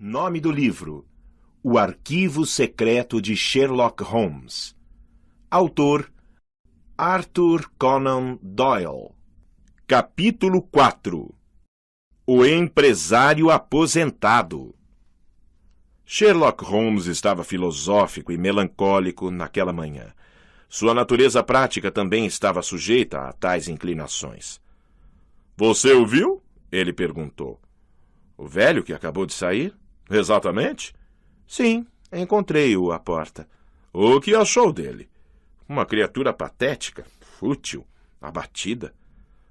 Nome do livro: O Arquivo Secreto de Sherlock Holmes. Autor: Arthur Conan Doyle. Capítulo 4. O empresário aposentado. Sherlock Holmes estava filosófico e melancólico naquela manhã. Sua natureza prática também estava sujeita a tais inclinações. "Você o viu?" ele perguntou. "O velho que acabou de sair?" "Exatamente?" "Sim, encontrei-o à porta." "O que achou dele?" "Uma criatura patética, fútil, abatida."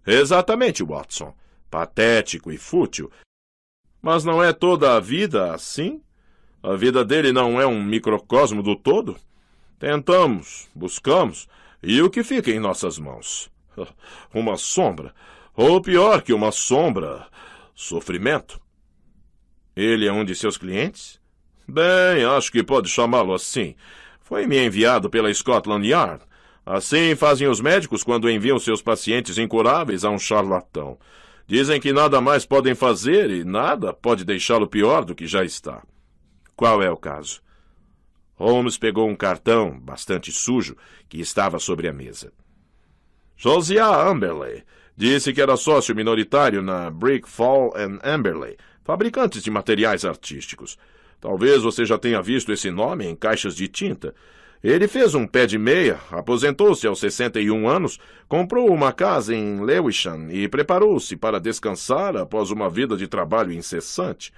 "Exatamente, Watson. Patético e fútil. Mas não é toda a vida assim? A vida dele não é um microcosmo do todo? Tentamos, buscamos, e o que fica em nossas mãos? Uma sombra, ou pior que uma sombra, sofrimento." "Ele é um de seus clientes?" "Bem, acho que pode chamá-lo assim. Foi-me enviado pela Scotland Yard. Assim fazem os médicos quando enviam seus pacientes incuráveis a um charlatão. Dizem que nada mais podem fazer e nada pode deixá-lo pior do que já está." "Qual é o caso?" Holmes pegou um cartão, bastante sujo, que estava sobre a mesa. "Josiah Amberley. Disse que era sócio minoritário na Brick Fall & Amberley, fabricantes de materiais artísticos. Talvez você já tenha visto esse nome em caixas de tinta. Ele fez um pé de meia, aposentou-se aos 61 anos, comprou uma casa em Lewisham e preparou-se para descansar após uma vida de trabalho incessante.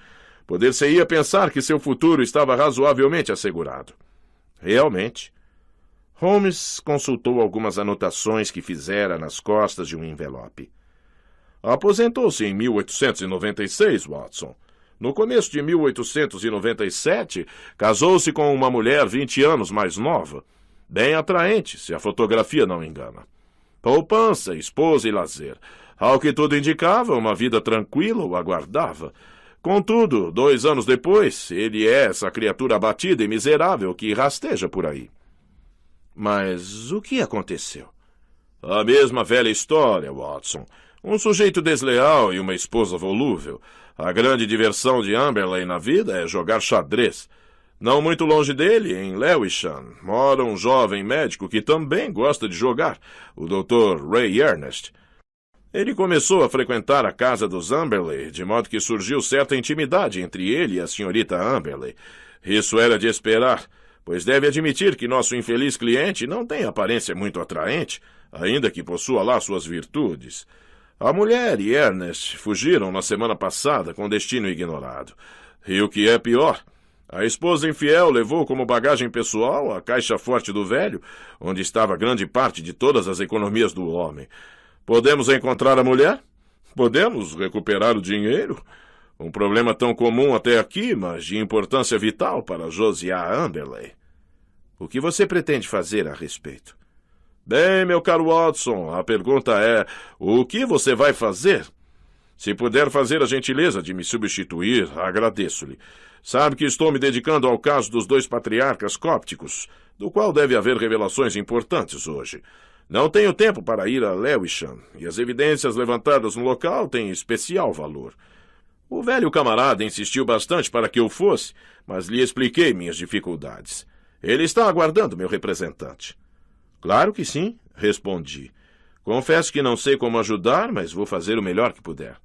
Poder-se-ia pensar que seu futuro estava razoavelmente assegurado." Realmente. Holmes consultou algumas anotações que fizera nas costas de um envelope. "Aposentou-se em 1896, Watson. No começo de 1897, casou-se com uma mulher 20 anos mais nova. Bem atraente, se a fotografia não engana. Poupança, esposa e lazer. Ao que tudo indicava, uma vida tranquila o aguardava. Contudo, 2 anos depois, ele é essa criatura abatida e miserável que rasteja por aí." "Mas o que aconteceu?" "A mesma velha história, Watson. Um sujeito desleal e uma esposa volúvel. A grande diversão de Amberley na vida é jogar xadrez. Não muito longe dele, em Lewisham, mora um jovem médico que também gosta de jogar, o Dr. Ray Ernest. Ele começou a frequentar a casa dos Amberley, de modo que surgiu certa intimidade entre ele e a senhorita Amberley. Isso era de esperar, pois deve admitir que nosso infeliz cliente não tem aparência muito atraente, ainda que possua lá suas virtudes. A mulher e Ernest fugiram na semana passada com destino ignorado. E o que é pior, a esposa infiel levou como bagagem pessoal a caixa forte do velho, onde estava grande parte de todas as economias do homem. Podemos encontrar a mulher? Podemos recuperar o dinheiro? Um problema tão comum até aqui, mas de importância vital para Josiah Amberley." "O que você pretende fazer a respeito?" "Bem, meu caro Watson, a pergunta é, o que você vai fazer? Se puder fazer a gentileza de me substituir, agradeço-lhe. Sabe que estou me dedicando ao caso dos 2 patriarcas cópticos, do qual deve haver revelações importantes hoje. Não tenho tempo para ir a Lewisham, e as evidências levantadas no local têm especial valor. O velho camarada insistiu bastante para que eu fosse, mas lhe expliquei minhas dificuldades. Ele está aguardando meu representante." "Claro que sim", respondi. "Confesso que não sei como ajudar, mas vou fazer o melhor que puder."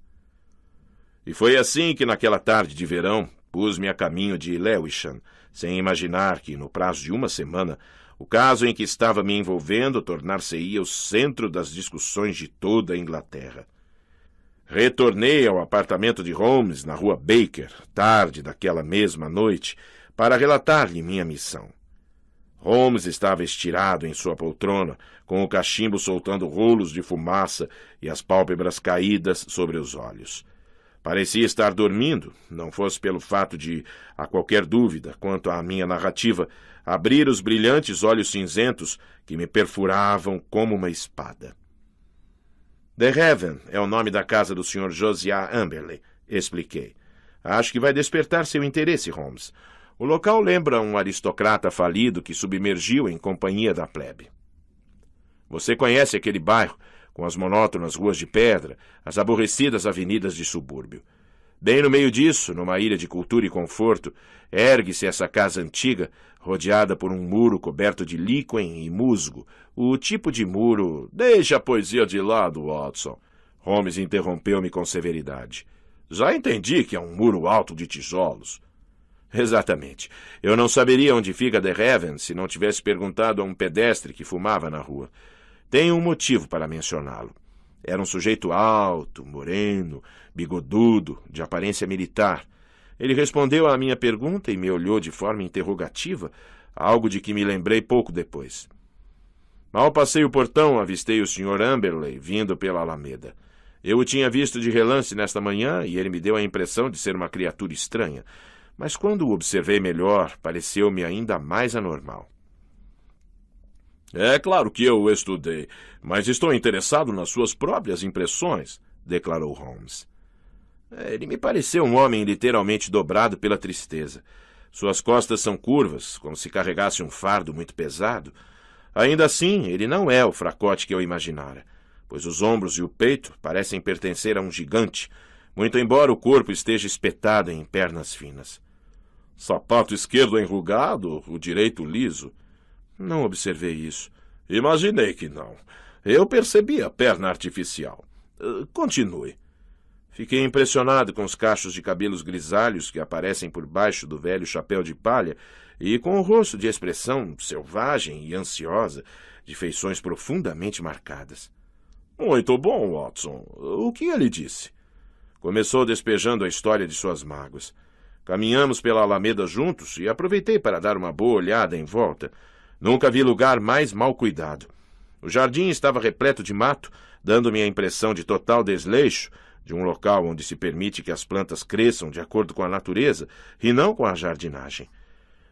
E foi assim que, naquela tarde de verão, pus-me a caminho de Lewisham, sem imaginar que, no prazo de uma semana, o caso em que estava me envolvendo tornar-se-ia o centro das discussões de toda a Inglaterra. Retornei ao apartamento de Holmes, na rua Baker, tarde daquela mesma noite, para relatar-lhe minha missão. Holmes estava estirado em sua poltrona, com o cachimbo soltando rolos de fumaça e as pálpebras caídas sobre os olhos. Parecia estar dormindo, não fosse pelo fato de, a qualquer dúvida quanto à minha narrativa, abrir os brilhantes olhos cinzentos que me perfuravam como uma espada. "The Heaven é o nome da casa do Sr. Josiah Amberley", expliquei. "Acho que vai despertar seu interesse, Holmes. O local lembra um aristocrata falido que submergiu em companhia da plebe. Você conhece aquele bairro, com as monótonas ruas de pedra, as aborrecidas avenidas de subúrbio. Bem no meio disso, numa ilha de cultura e conforto, ergue-se essa casa antiga, rodeada por um muro coberto de líquen e musgo, o tipo de muro... Deixe a poesia de lado, Watson. Holmes interrompeu-me com severidade. Já entendi que é um muro alto de tijolos. Exatamente. Eu não saberia onde fica The Haven se não tivesse perguntado a um pedestre que fumava na rua. Tenho um motivo para mencioná-lo. Era um sujeito alto, moreno, bigodudo, de aparência militar. Ele respondeu à minha pergunta e me olhou de forma interrogativa, algo de que me lembrei pouco depois. Mal passei o portão, avistei o Sr. Amberley vindo pela Alameda. Eu o tinha visto de relance nesta manhã e ele me deu a impressão de ser uma criatura estranha, mas quando o observei melhor, pareceu-me ainda mais anormal. É claro que eu o estudei, mas estou interessado nas suas próprias impressões, declarou Holmes. Ele me pareceu um homem literalmente dobrado pela tristeza. Suas costas são curvas, como se carregasse um fardo muito pesado. Ainda assim, ele não é o fracote que eu imaginara, pois os ombros e o peito parecem pertencer a um gigante, muito embora o corpo esteja espetado em pernas finas. Sapato esquerdo enrugado, o direito liso. Não observei isso. Imaginei que não. Eu percebi a perna artificial. Continue. Fiquei impressionado com os cachos de cabelos grisalhos que aparecem por baixo do velho chapéu de palha e com o rosto de expressão selvagem e ansiosa, de feições profundamente marcadas. Muito bom, Watson. O que ele disse? Começou despejando a história de suas mágoas. Caminhamos pela Alameda juntos e aproveitei para dar uma boa olhada em volta. Nunca vi lugar mais mal cuidado. O jardim estava repleto de mato, dando-me a impressão de total desleixo, de um local onde se permite que as plantas cresçam de acordo com a natureza e não com a jardinagem.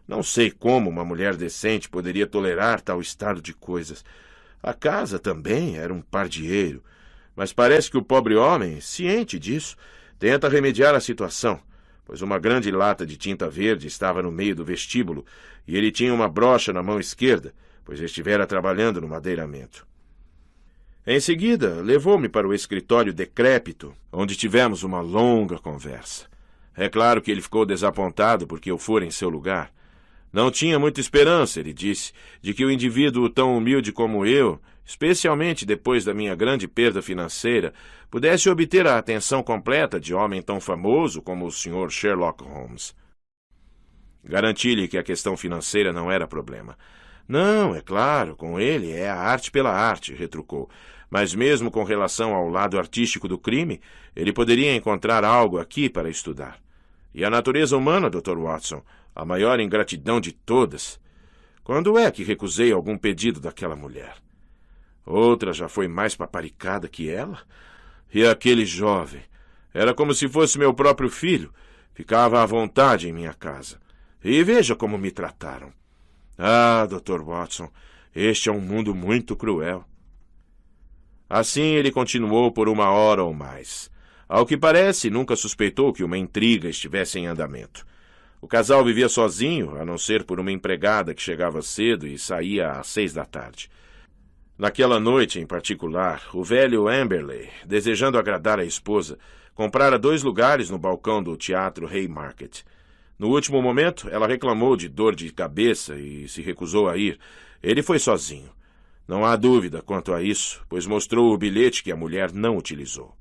Não sei como uma mulher decente poderia tolerar tal estado de coisas. A casa também era um pardieiro, mas parece que o pobre homem, ciente disso, tenta remediar a situação, pois uma grande lata de tinta verde estava no meio do vestíbulo e ele tinha uma brocha na mão esquerda, pois estivera trabalhando no madeiramento. Em seguida, levou-me para o escritório decrépito, onde tivemos uma longa conversa. É claro que ele ficou desapontado porque eu fora em seu lugar. Não tinha muita esperança, ele disse, de que o indivíduo tão humilde como eu, especialmente depois da minha grande perda financeira, pudesse obter a atenção completa de homem tão famoso como o Sr. Sherlock Holmes. Garanti-lhe que a questão financeira não era problema. Não, é claro, com ele é a arte pela arte, retrucou. Mas mesmo com relação ao lado artístico do crime, ele poderia encontrar algo aqui para estudar. E a natureza humana, Dr. Watson, a maior ingratidão de todas. Quando é que recusei algum pedido daquela mulher? Outra já foi mais paparicada que ela? E aquele jovem? Era como se fosse meu próprio filho. Ficava à vontade em minha casa. E veja como me trataram. Ah, Dr. Watson, este é um mundo muito cruel. Assim ele continuou por 1 hora ou mais. Ao que parece, nunca suspeitou que uma intriga estivesse em andamento. O casal vivia sozinho, a não ser por uma empregada que chegava cedo e saía às 6 da tarde. Naquela noite, em particular, o velho Amberley, desejando agradar a esposa, comprara 2 lugares no balcão do teatro Haymarket. No último momento, ela reclamou de dor de cabeça e se recusou a ir. Ele foi sozinho. Não há dúvida quanto a isso, pois mostrou o bilhete que a mulher não utilizou.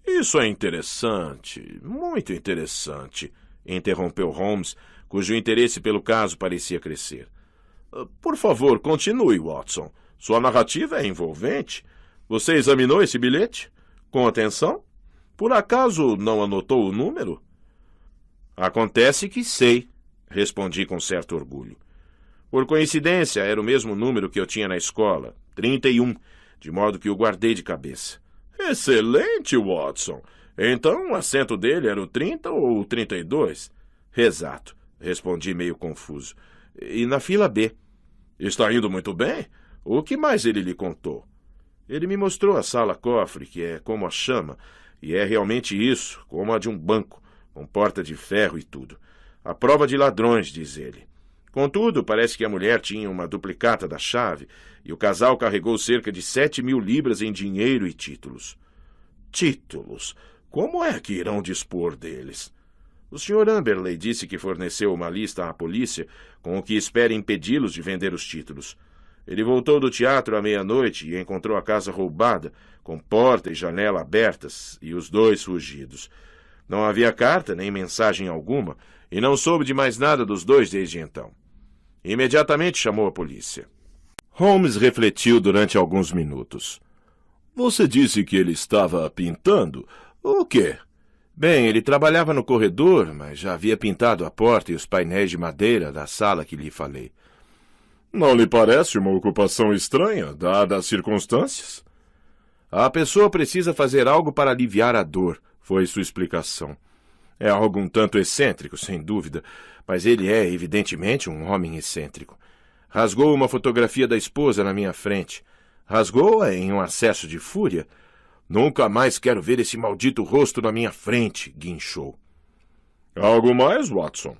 Isso é interessante, muito interessante, interrompeu Holmes, cujo interesse pelo caso parecia crescer. Por favor, continue, Watson. Sua narrativa é envolvente. Você examinou esse bilhete? Com atenção? Por acaso não anotou o número? Acontece que sei, respondi com certo orgulho. Por coincidência, era o mesmo número que eu tinha na escola, 31, de modo que o guardei de cabeça. Excelente, Watson. Então o assento dele era o 30 ou o 32? Exato, respondi meio confuso. E na fila B. Está indo muito bem? O que mais ele lhe contou? Ele me mostrou a sala-cofre, que é como a chama, e é realmente isso, como a de um banco, com porta de ferro e tudo. A prova de ladrões, diz ele. Contudo, parece que a mulher tinha uma duplicata da chave e o casal carregou cerca de 7.000 libras em dinheiro e títulos. Títulos? Como é que irão dispor deles? O Sr. Amberley disse que forneceu uma lista à polícia com o que espera impedi-los de vender os títulos. Ele voltou do teatro à meia-noite e encontrou a casa roubada, com porta e janela abertas, e os dois fugidos. Não havia carta nem mensagem alguma, e não soube de mais nada dos dois desde então. Imediatamente chamou a polícia. Holmes refletiu durante alguns minutos. Você disse que ele estava pintando? O quê? Bem, ele trabalhava no corredor, mas já havia pintado a porta e os painéis de madeira da sala que lhe falei. Não lhe parece uma ocupação estranha, dadas as circunstâncias? A pessoa precisa fazer algo para aliviar a dor, foi sua explicação. É algo um tanto excêntrico, sem dúvida, mas ele é, evidentemente, um homem excêntrico. Rasgou uma fotografia da esposa na minha frente. Rasgou-a em um acesso de fúria. Nunca mais quero ver esse maldito rosto na minha frente, guinchou. Algo mais, Watson?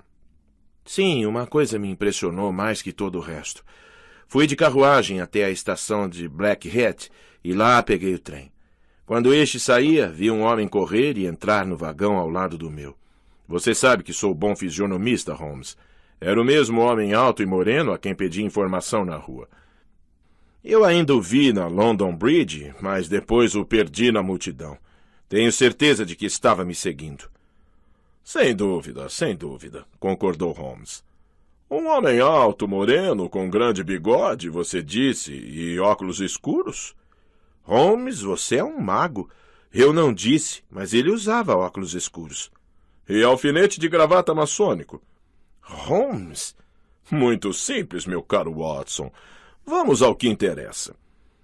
Sim, uma coisa me impressionou mais que todo o resto. Fui de carruagem até a estação de Blackheath e lá peguei o trem. Quando este saía, vi um homem correr e entrar no vagão ao lado do meu. Você sabe que sou bom fisionomista, Holmes. Era o mesmo homem alto e moreno a quem pedi informação na rua. Eu ainda o vi na London Bridge, mas depois o perdi na multidão. Tenho certeza de que estava me seguindo. Sem dúvida, concordou Holmes. Um homem alto, moreno, com grande bigode, você disse, e óculos escuros? Holmes, você é um mago. Eu não disse, mas ele usava óculos escuros. E alfinete de gravata maçônico. Holmes? Muito simples, meu caro Watson. Vamos ao que interessa.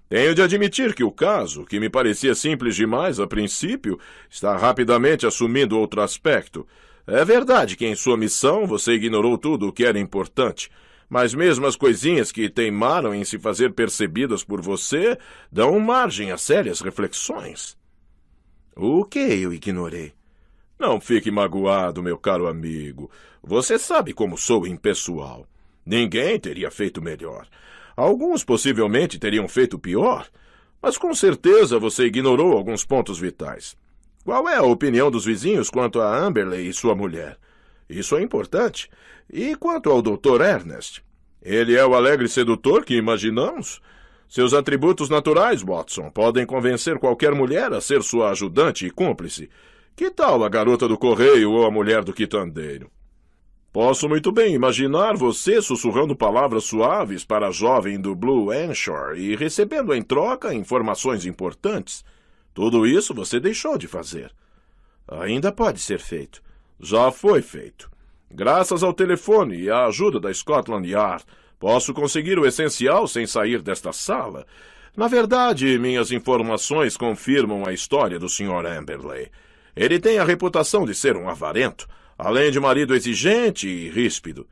Tenho de admitir que o caso, que me parecia simples demais a princípio, está rapidamente assumindo outro aspecto. É verdade que em sua missão você ignorou tudo o que era importante, mas mesmo as coisinhas que teimaram em se fazer percebidas por você dão margem a sérias reflexões. O que eu ignorei? Não fique magoado, meu caro amigo. Você sabe como sou impessoal. Ninguém teria feito melhor. Alguns possivelmente teriam feito pior, mas com certeza você ignorou alguns pontos vitais. Qual é a opinião dos vizinhos quanto a Amberley e sua mulher? Isso é importante. E quanto ao Dr. Ernest? Ele é o alegre sedutor que imaginamos? Seus atributos naturais, Watson, podem convencer qualquer mulher a ser sua ajudante e cúmplice. Que tal a garota do correio ou a mulher do quitandeiro? Posso muito bem imaginar você sussurrando palavras suaves para a jovem do Blue Anshore e recebendo em troca informações importantes. Tudo isso você deixou de fazer. Ainda pode ser feito. Já foi feito. Graças ao telefone e à ajuda da Scotland Yard, posso conseguir o essencial sem sair desta sala. Na verdade, minhas informações confirmam a história do Sr. Amberley. Ele tem a reputação de ser um avarento, além de marido exigente e ríspido.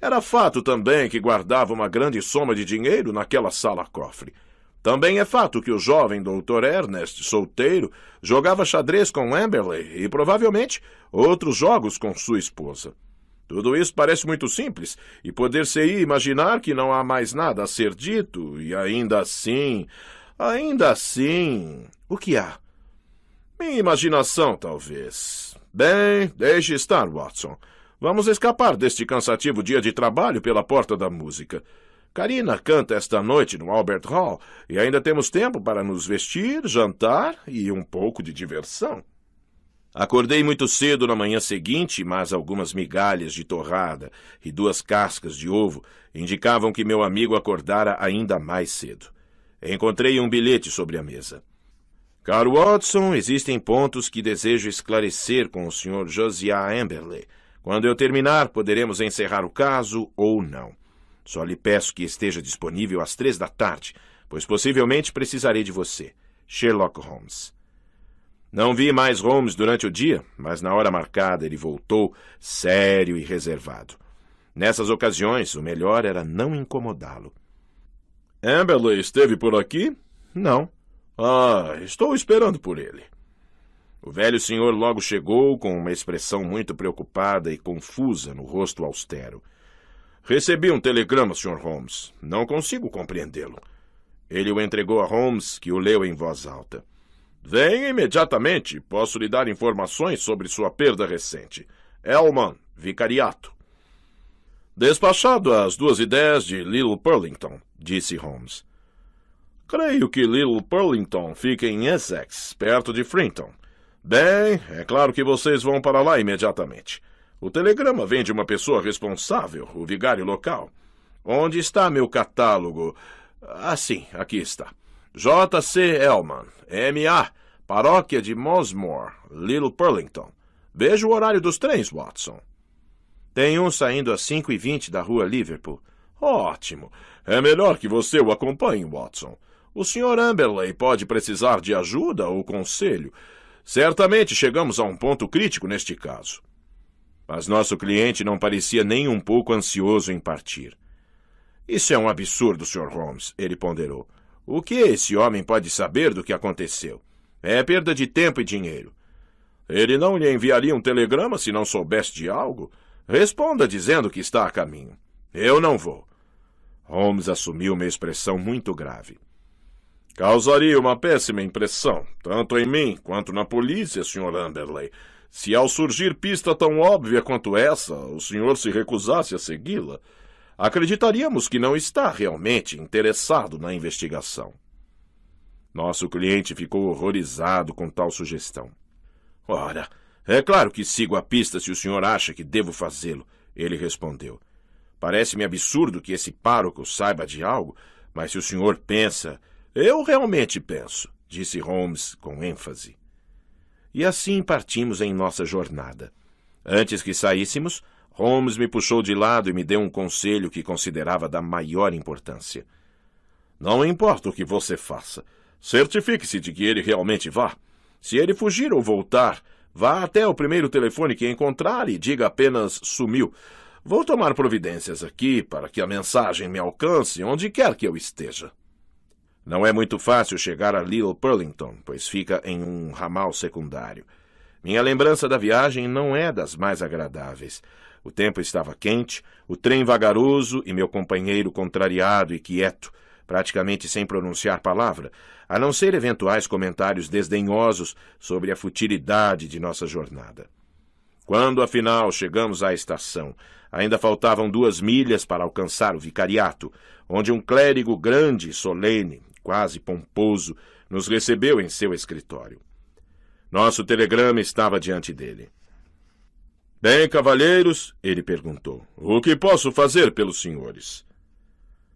Era fato também que guardava uma grande soma de dinheiro naquela sala-cofre. Também é fato que o jovem Dr. Ernest, solteiro, jogava xadrez com Amberley e, provavelmente, outros jogos com sua esposa. Tudo isso parece muito simples, e poder-se-ia imaginar que não há mais nada a ser dito, e ainda assim... O que há? Minha imaginação, talvez. Bem, deixe estar, Watson. Vamos escapar deste cansativo dia de trabalho pela porta da música. Carina canta esta noite no Albert Hall e ainda temos tempo para nos vestir, jantar e um pouco de diversão. Acordei muito cedo na manhã seguinte, mas algumas migalhas de torrada e 2 cascas de ovo indicavam que meu amigo acordara ainda mais cedo. Encontrei um bilhete sobre a mesa. Caro Watson, existem pontos que desejo esclarecer com o Sr. Josiah Amberley. Quando eu terminar, poderemos encerrar o caso ou não. Só lhe peço que esteja disponível às 3 da tarde, pois possivelmente precisarei de você. Sherlock Holmes. Não vi mais Holmes durante o dia, mas na hora marcada ele voltou sério e reservado. Nessas ocasiões, o melhor era não incomodá-lo. Amberley esteve por aqui? Não. Estou esperando por ele. O velho senhor logo chegou com uma expressão muito preocupada e confusa no rosto austero. Recebi um telegrama, Sr. Holmes. Não consigo compreendê-lo. Ele o entregou a Holmes, que o leu em voz alta. Venha imediatamente. Posso lhe dar informações sobre sua perda recente. Elman, vicariato. Despachado às 2:10 de Little Purlington, disse Holmes. Creio que Little Purlington fica em Essex, perto de Frinton. Bem, é claro que vocês vão para lá imediatamente. O telegrama vem de uma pessoa responsável, o vigário local. Onde está meu catálogo? Sim, aqui está. J.C. Elman, M.A., Paróquia de Mosmore, Little Purlington. Veja o horário dos trens, Watson. Tem um saindo às 5:20 da rua Liverpool. Ótimo. É melhor que você o acompanhe, Watson. O Sr. Amberley pode precisar de ajuda ou conselho. Certamente chegamos a um ponto crítico neste caso. Mas nosso cliente não parecia nem um pouco ansioso em partir. Isso é um absurdo, Sr. Holmes, ele ponderou. O que esse homem pode saber do que aconteceu? É perda de tempo e dinheiro. Ele não lhe enviaria um telegrama se não soubesse de algo? Responda dizendo que está a caminho. Eu não vou. Holmes assumiu uma expressão muito grave. Causaria uma péssima impressão, tanto em mim quanto na polícia, Sr. Amberley, se ao surgir pista tão óbvia quanto essa, o senhor se recusasse a segui-la. Acreditaríamos que não está realmente interessado na investigação. Nosso cliente ficou horrorizado com tal sugestão. Ora, é claro que sigo a pista se o senhor acha que devo fazê-lo, ele respondeu. Parece-me absurdo que esse pároco saiba de algo, mas se o senhor pensa... Eu realmente penso, disse Holmes com ênfase. E assim partimos em nossa jornada. Antes que saíssemos, Holmes me puxou de lado e me deu um conselho que considerava da maior importância. Não importa o que você faça, certifique-se de que ele realmente vá. Se ele fugir ou voltar, vá até o primeiro telefone que encontrar e diga apenas sumiu. Vou tomar providências aqui para que a mensagem me alcance onde quer que eu esteja. Não é muito fácil chegar a Little Purlington, pois fica em um ramal secundário. Minha lembrança da viagem não é das mais agradáveis. O tempo estava quente, o trem vagaroso e meu companheiro contrariado e quieto, praticamente sem pronunciar palavra, a não ser eventuais comentários desdenhosos sobre a futilidade de nossa jornada. Quando, afinal, chegamos à estação, ainda faltavam 2 milhas para alcançar o vicariato, onde um clérigo grande e solene, quase pomposo, nos recebeu em seu escritório. Nosso telegrama estava diante dele. Bem, cavalheiros, ele perguntou, o que posso fazer pelos senhores?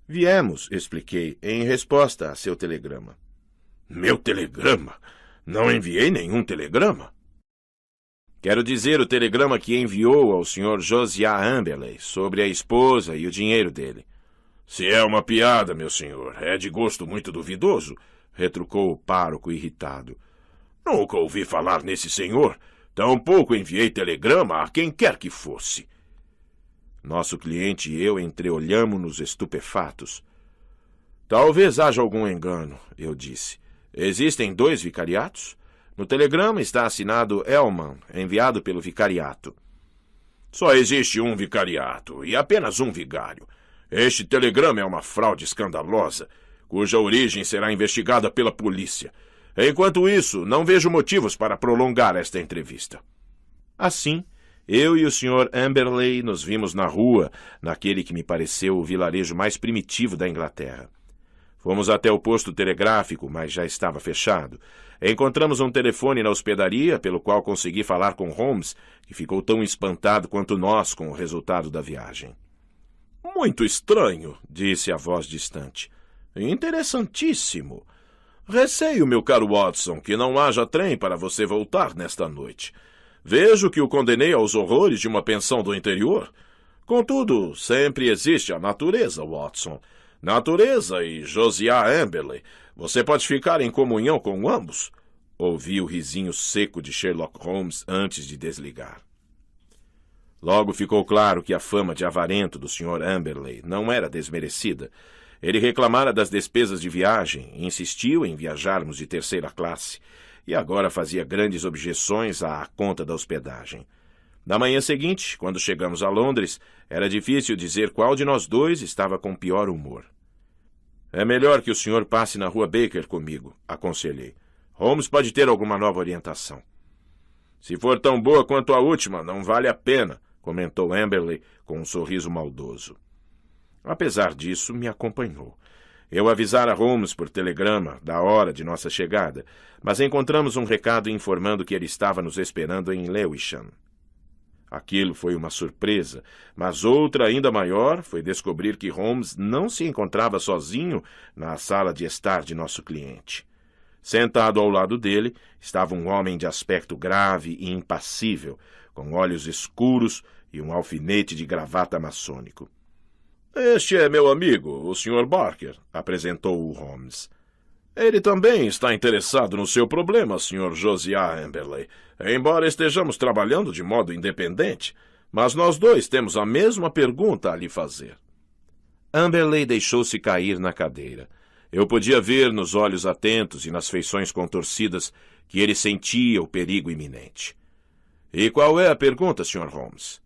Viemos, expliquei, em resposta a seu telegrama. Meu telegrama? Não enviei nenhum telegrama. Quero dizer o telegrama que enviou ao Sr. Josiah Amberley sobre a esposa e o dinheiro dele. Se é uma piada, meu senhor, é de gosto muito duvidoso, retrucou o pároco irritado. Nunca ouvi falar nesse senhor, tampouco enviei telegrama a quem quer que fosse. Nosso cliente e eu entreolhamo-nos estupefatos. Talvez haja algum engano, eu disse. Existem 2 vicariatos? No telegrama está assinado Elman, enviado pelo vicariato. Só existe um vicariato e apenas um vigário. Este telegrama é uma fraude escandalosa, cuja origem será investigada pela polícia. Enquanto isso, não vejo motivos para prolongar esta entrevista. Assim, eu e o Sr. Amberley nos vimos na rua, naquele que me pareceu o vilarejo mais primitivo da Inglaterra. Fomos até o posto telegráfico, mas já estava fechado. Encontramos um telefone na hospedaria, pelo qual consegui falar com Holmes, que ficou tão espantado quanto nós com o resultado da viagem. Muito estranho, disse a voz distante. Interessantíssimo. Receio, meu caro Watson, que não haja trem para você voltar nesta noite. Vejo que o condenei aos horrores de uma pensão do interior. Contudo, sempre existe a natureza, Watson. Natureza e Josiah Amberley. Você pode ficar em comunhão com ambos. Ouvi o risinho seco de Sherlock Holmes antes de desligar. Logo ficou claro que a fama de avarento do Sr. Amberley não era desmerecida. Ele reclamara das despesas de viagem e insistiu em viajarmos de 3ª classe, e agora fazia grandes objeções à conta da hospedagem. Na manhã seguinte, quando chegamos a Londres, era difícil dizer qual de nós 2 estava com pior humor. É melhor que o senhor passe na rua Baker comigo, aconselhei. Holmes pode ter alguma nova orientação. Se for tão boa quanto a última, não vale a pena, comentou Amberley com um sorriso maldoso. Apesar disso, me acompanhou. Eu avisara Holmes por telegrama da hora de nossa chegada, mas encontramos um recado informando que ele estava nos esperando em Lewisham. Aquilo foi uma surpresa, mas outra ainda maior foi descobrir que Holmes não se encontrava sozinho na sala de estar de nosso cliente. Sentado ao lado dele estava um homem de aspecto grave e impassível, com olhos escuros e um alfinete de gravata maçônico. "Este é meu amigo, o Sr. Barker", apresentou-o Holmes. "Ele também está interessado no seu problema, Sr. Josiah Amberley, embora estejamos trabalhando de modo independente, mas nós dois temos a mesma pergunta a lhe fazer." Amberley deixou-se cair na cadeira. Eu podia ver nos olhos atentos e nas feições contorcidas que ele sentia o perigo iminente. "E qual é a pergunta, Sr. Holmes?"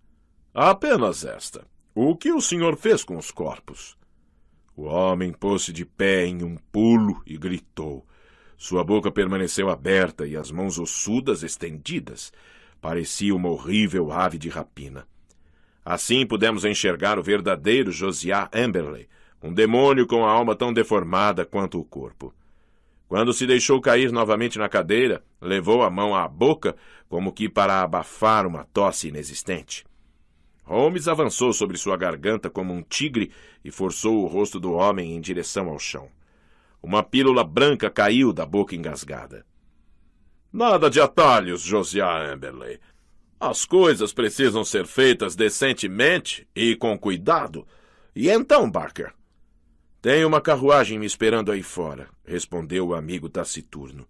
"Apenas esta. O que o senhor fez com os corpos?" O homem pôs-se de pé em um pulo e gritou. Sua boca permaneceu aberta e as mãos ossudas estendidas. Parecia uma horrível ave de rapina. Assim pudemos enxergar o verdadeiro Josiah Amberley, um demônio com a alma tão deformada quanto o corpo. Quando se deixou cair novamente na cadeira, levou a mão à boca como que para abafar uma tosse inexistente. Holmes avançou sobre sua garganta como um tigre e forçou o rosto do homem em direção ao chão. Uma pílula branca caiu da boca engasgada. "Nada de atalhos, Josiah Amberley. As coisas precisam ser feitas decentemente e com cuidado. E então, Barker?" "Tem uma carruagem me esperando aí fora", respondeu o amigo taciturno.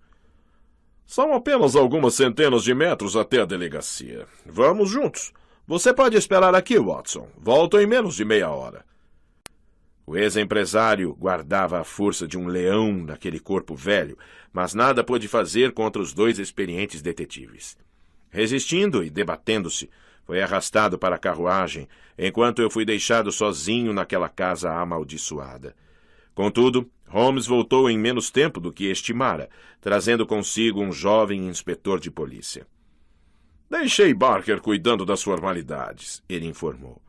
"São apenas algumas centenas de metros até a delegacia. Vamos juntos. Você pode esperar aqui, Watson. Volto em menos de meia hora." O ex-empresário guardava a força de um leão naquele corpo velho, mas nada pôde fazer contra os dois experientes detetives. Resistindo e debatendo-se, foi arrastado para a carruagem, enquanto eu fui deixado sozinho naquela casa amaldiçoada. Contudo, Holmes voltou em menos tempo do que estimara, trazendo consigo um jovem inspetor de polícia. "Deixei Barker cuidando das formalidades", ele informou.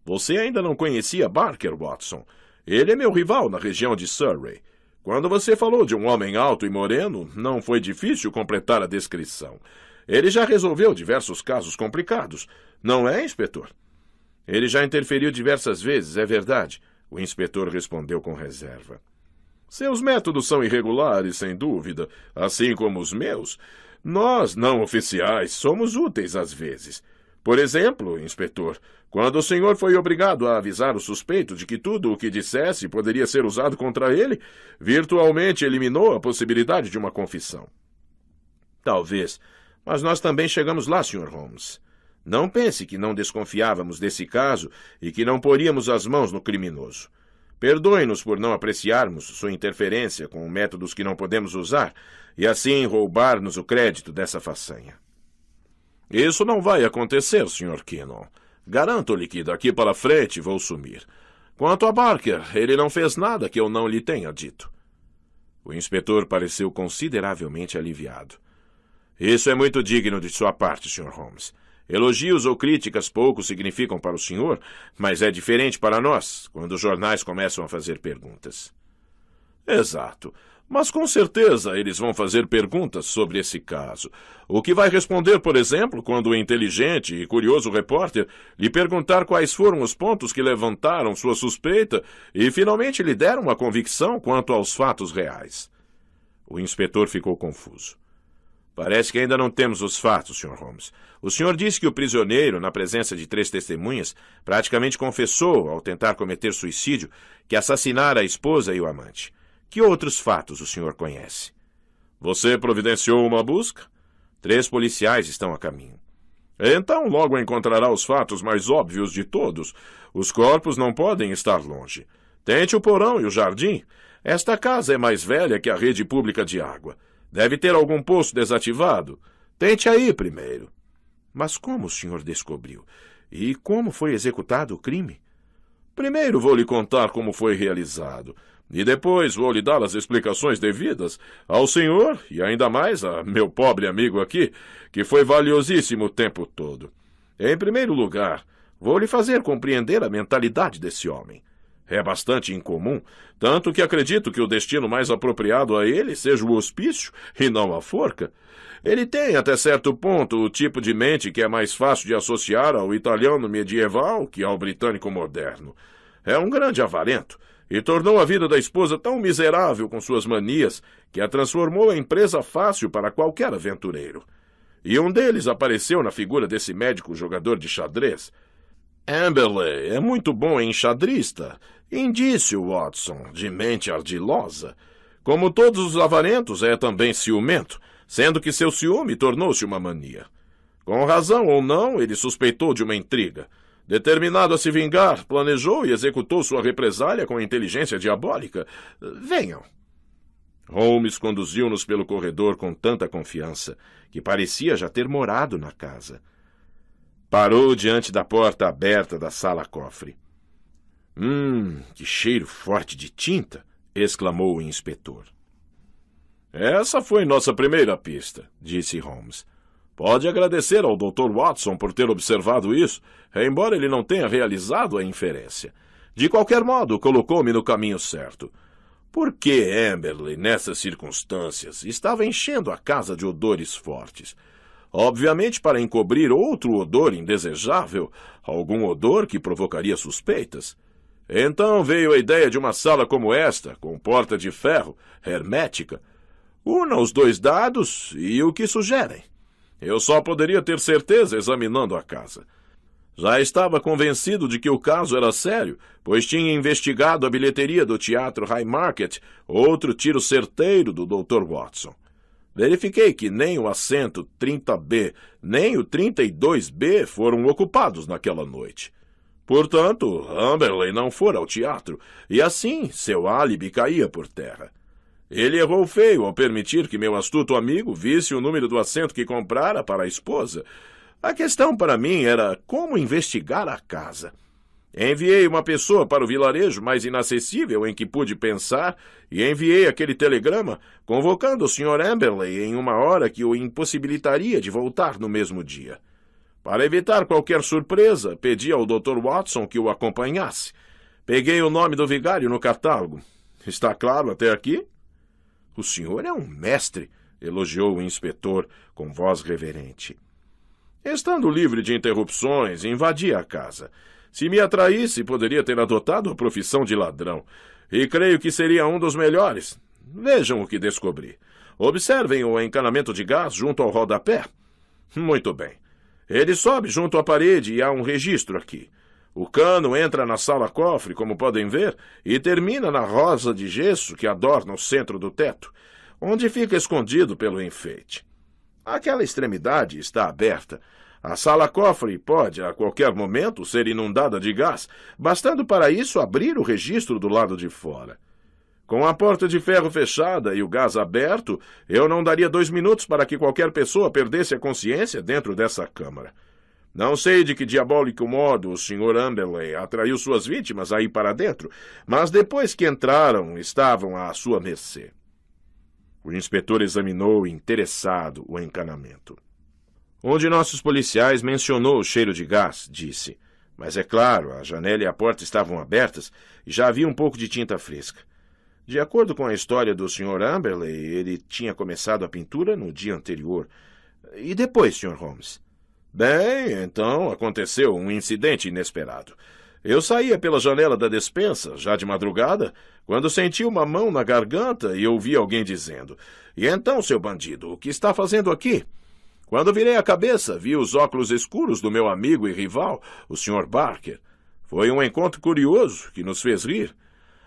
"Você ainda não conhecia Barker, Watson? Ele é meu rival na região de Surrey. Quando você falou de um homem alto e moreno, não foi difícil completar a descrição. Ele já resolveu diversos casos complicados, não é, inspetor?" "Ele já interferiu diversas vezes, é verdade", o inspetor respondeu com reserva. "Seus métodos são irregulares, sem dúvida, assim como os meus. Nós, não oficiais, somos úteis às vezes. Por exemplo, inspetor, quando o senhor foi obrigado a avisar o suspeito de que tudo o que dissesse poderia ser usado contra ele, virtualmente eliminou a possibilidade de uma confissão." "Talvez, mas nós também chegamos lá, Sr. Holmes. Não pense que não desconfiávamos desse caso e que não poríamos as mãos no criminoso. Perdoe-nos por não apreciarmos sua interferência com métodos que não podemos usar e assim roubar-nos o crédito dessa façanha." "Isso não vai acontecer, Sr. Kinnon. Garanto-lhe que daqui para frente vou sumir. Quanto a Barker, ele não fez nada que eu não lhe tenha dito." O inspetor pareceu consideravelmente aliviado. "Isso é muito digno de sua parte, Sr. Holmes. Elogios ou críticas pouco significam para o senhor, mas é diferente para nós, quando os jornais começam a fazer perguntas." "Exato. Mas com certeza eles vão fazer perguntas sobre esse caso. O que vai responder, por exemplo, quando o inteligente e curioso repórter lhe perguntar quais foram os pontos que levantaram sua suspeita e finalmente lhe deram uma convicção quanto aos fatos reais?" O inspetor ficou confuso. "Parece que ainda não temos os fatos, Sr. Holmes. O senhor disse que o prisioneiro, na presença de 3 testemunhas, praticamente confessou, ao tentar cometer suicídio, que assassinara a esposa e o amante. Que outros fatos o senhor conhece?" "Você providenciou uma busca? 3 policiais estão a caminho." "Então logo encontrará os fatos mais óbvios de todos. Os corpos não podem estar longe. Tente o porão e o jardim. Esta casa é mais velha que a rede pública de água. Deve ter algum poço desativado. Tente aí primeiro." "Mas como o senhor descobriu? E como foi executado o crime?" "Primeiro vou lhe contar como foi realizado. E depois vou lhe dar as explicações devidas ao senhor e ainda mais a meu pobre amigo aqui, que foi valiosíssimo o tempo todo. Em primeiro lugar, vou lhe fazer compreender a mentalidade desse homem. É bastante incomum, tanto que acredito que o destino mais apropriado a ele seja o hospício e não a forca. Ele tem, até certo ponto, o tipo de mente que é mais fácil de associar ao italiano medieval que ao britânico moderno. É um grande avarento e tornou a vida da esposa tão miserável com suas manias que a transformou em presa fácil para qualquer aventureiro. E um deles apareceu na figura desse médico jogador de xadrez. Amberley é muito bom enxadrista, indício, Watson, de mente ardilosa. Como todos os avarentos, é também ciumento, sendo que seu ciúme tornou-se uma mania. Com razão ou não, ele suspeitou de uma intriga. Determinado a se vingar, planejou e executou sua represália com inteligência diabólica. Venham. Holmes conduziu-nos pelo corredor com tanta confiança que parecia já ter morado na casa. Parou diante da porta aberta da sala-cofre. Que cheiro forte de tinta! Exclamou o inspetor. Essa foi nossa primeira pista, disse Holmes. Pode agradecer ao Dr. Watson por ter observado isso, embora ele não tenha realizado a inferência. De qualquer modo, colocou-me no caminho certo. Por que Amberley, nessas circunstâncias, estava enchendo a casa de odores fortes? Obviamente para encobrir outro odor indesejável, algum odor que provocaria suspeitas. Então veio a ideia de uma sala como esta, com porta de ferro, hermética. Una os dois dados e o que sugerem. Eu só poderia ter certeza examinando a casa. Já estava convencido de que o caso era sério, pois tinha investigado a bilheteria do Teatro Haymarket, outro tiro certeiro do Dr. Watson. Verifiquei que nem o assento 30B, nem o 32B foram ocupados naquela noite. Portanto, Amberley não fora ao teatro, e assim seu álibi caía por terra. Ele errou feio ao permitir que meu astuto amigo visse o número do assento que comprara para a esposa. A questão para mim era como investigar a casa. Enviei uma pessoa para o vilarejo mais inacessível em que pude pensar e enviei aquele telegrama convocando o Sr. Amberley em uma hora que o impossibilitaria de voltar no mesmo dia. Para evitar qualquer surpresa, pedi ao Dr. Watson que o acompanhasse. Peguei o nome do vigário no catálogo. Está claro até aqui? O senhor é um mestre, elogiou o inspetor com voz reverente. Estando livre de interrupções, invadi a casa. Se me atraísse, poderia ter adotado a profissão de ladrão. E creio que seria um dos melhores. Vejam o que descobri. Observem o encanamento de gás junto ao rodapé. Muito bem. Ele sobe junto à parede e há um registro aqui. O cano entra na sala-cofre, como podem ver, e termina na rosa de gesso que adorna o centro do teto, onde fica escondido pelo enfeite. Aquela extremidade está aberta. A sala-cofre pode, a qualquer momento, ser inundada de gás, bastando para isso abrir o registro do lado de fora. Com a porta de ferro fechada e o gás aberto, eu não daria 2 minutos para que qualquer pessoa perdesse a consciência dentro dessa câmara. Não sei de que diabólico modo o Sr. Amberley atraiu suas vítimas aí para dentro, mas depois que entraram, estavam à sua mercê. O inspetor examinou interessado o encanamento. Um de nossos policiais mencionou o cheiro de gás, disse. Mas é claro, a janela e a porta estavam abertas e já havia um pouco de tinta fresca. De acordo com a história do Sr. Amberley, ele tinha começado a pintura no dia anterior. E depois, Sr. Holmes? Bem, então aconteceu um incidente inesperado. Eu saía pela janela da despensa, já de madrugada, quando senti uma mão na garganta e ouvi alguém dizendo: "E então, seu bandido, o que está fazendo aqui?" Quando virei a cabeça, vi os óculos escuros do meu amigo e rival, o Sr. Barker. Foi um encontro curioso que nos fez rir.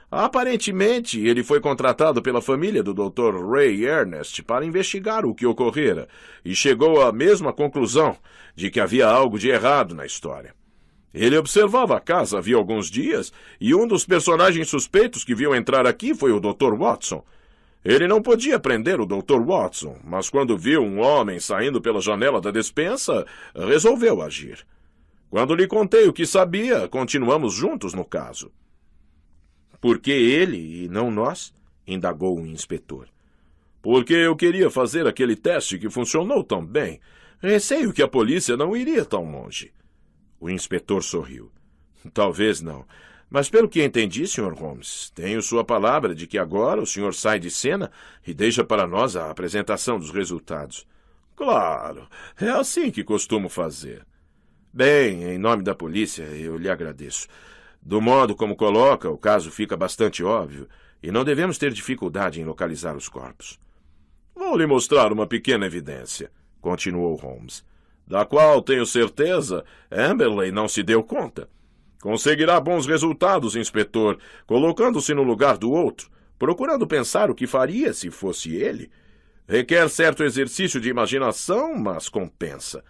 Aparentemente, ele foi contratado pela família do Dr. Ray Ernest para investigar o que ocorrera e chegou à mesma conclusão de que havia algo de errado na história. Ele observava a casa havia alguns dias e um dos personagens suspeitos que viu entrar aqui foi o Dr. Watson. Ele não podia prender o Dr. Watson, mas quando viu um homem saindo pela janela da despensa, resolveu agir. Quando lhe contei o que sabia, continuamos juntos no caso. Por que ele e não nós? Indagou o inspetor. Porque eu queria fazer aquele teste que funcionou tão bem. Receio que a polícia não iria tão longe. O inspetor sorriu. Talvez não. Mas pelo que entendi, Sr. Holmes, tenho sua palavra de que agora o senhor sai de cena e deixa para nós a apresentação dos resultados. Claro, é assim que costumo fazer. Bem, em nome da polícia, eu lhe agradeço. Do modo como coloca, o caso fica bastante óbvio e não devemos ter dificuldade em localizar os corpos. Vou lhe mostrar uma pequena evidência, continuou Holmes, da qual tenho certeza Amberley não se deu conta. Conseguirá bons resultados, inspetor, colocando-se no lugar do outro, procurando pensar o que faria se fosse ele. Requer certo exercício de imaginação, mas compensa.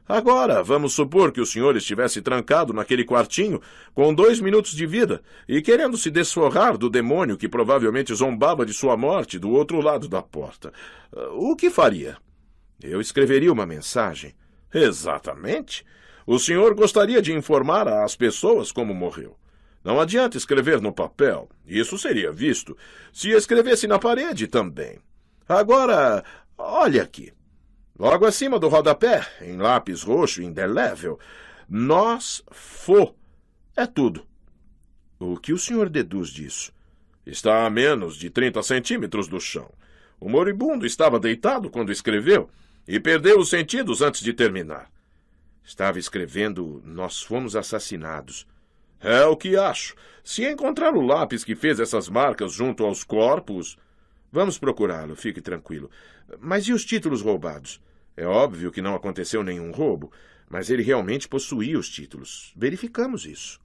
Agora, vamos supor que o senhor estivesse trancado naquele quartinho com 2 minutos de vida e querendo se desforrar do demônio que provavelmente zombava de sua morte do outro lado da porta. O que faria? Eu escreveria uma mensagem. Exatamente. O senhor gostaria de informar às pessoas como morreu. Não adianta escrever no papel. Isso seria visto. Se escrevesse na parede também. Agora, olha aqui. Logo acima do rodapé, em lápis roxo indelével, nós fo. É tudo. O que o senhor deduz disso? Está a menos de 30 centímetros do chão. O moribundo estava deitado quando escreveu e perdeu os sentidos antes de terminar. Estava escrevendo nós fomos assassinados. É o que acho. Se encontrar o lápis que fez essas marcas junto aos corpos... Vamos procurá-lo, fique tranquilo. Mas e os títulos roubados? É óbvio que não aconteceu nenhum roubo, mas ele realmente possuía os títulos. Verificamos isso.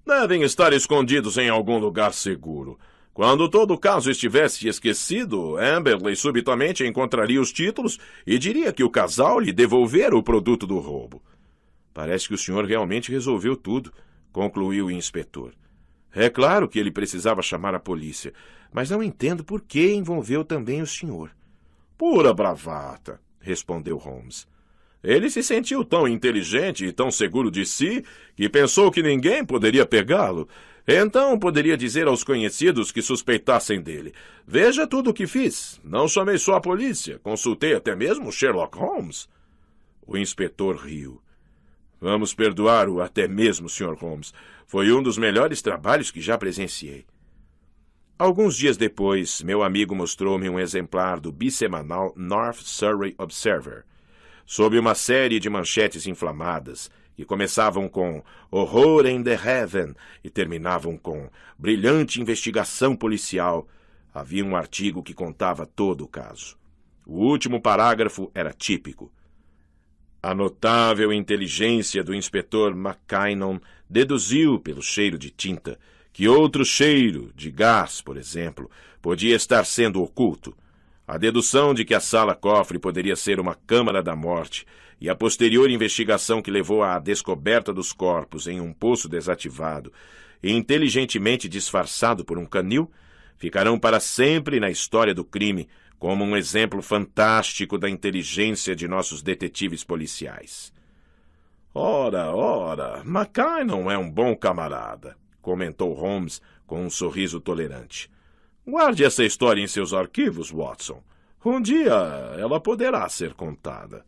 Devem estar escondidos em algum lugar seguro. Quando todo o caso estivesse esquecido, Amberley subitamente encontraria os títulos e diria que o casal lhe devolvera o produto do roubo. Parece que o senhor realmente resolveu tudo, concluiu o inspetor. É claro que ele precisava chamar a polícia, mas não entendo por que envolveu também o senhor. Pura bravata, respondeu Holmes. Ele se sentiu tão inteligente e tão seguro de si que pensou que ninguém poderia pegá-lo. Então poderia dizer aos conhecidos que suspeitassem dele. Veja tudo o que fiz. Não chamei só a polícia. Consultei até mesmo Sherlock Holmes. O inspetor riu. Vamos perdoar-o até mesmo, Sr. Holmes. Foi um dos melhores trabalhos que já presenciei. Alguns dias depois, meu amigo mostrou-me um exemplar do bissemanal North Surrey Observer, sob uma série de manchetes inflamadas, que começavam com Horror in the Heaven e terminavam com Brilhante investigação policial. Havia um artigo que contava todo o caso. O último parágrafo era típico. A notável inteligência do inspetor McKinnon deduziu, pelo cheiro de tinta, que outro cheiro, de gás, por exemplo, podia estar sendo oculto. A dedução de que a sala-cofre poderia ser uma câmara da morte e a posterior investigação que levou à descoberta dos corpos em um poço desativado e inteligentemente disfarçado por um canil, ficarão para sempre na história do crime como um exemplo fantástico da inteligência de nossos detetives policiais. Ora, McKinnon é um bom camarada, comentou Holmes com um sorriso tolerante. Guarde essa história em seus arquivos, Watson. Um dia ela poderá ser contada.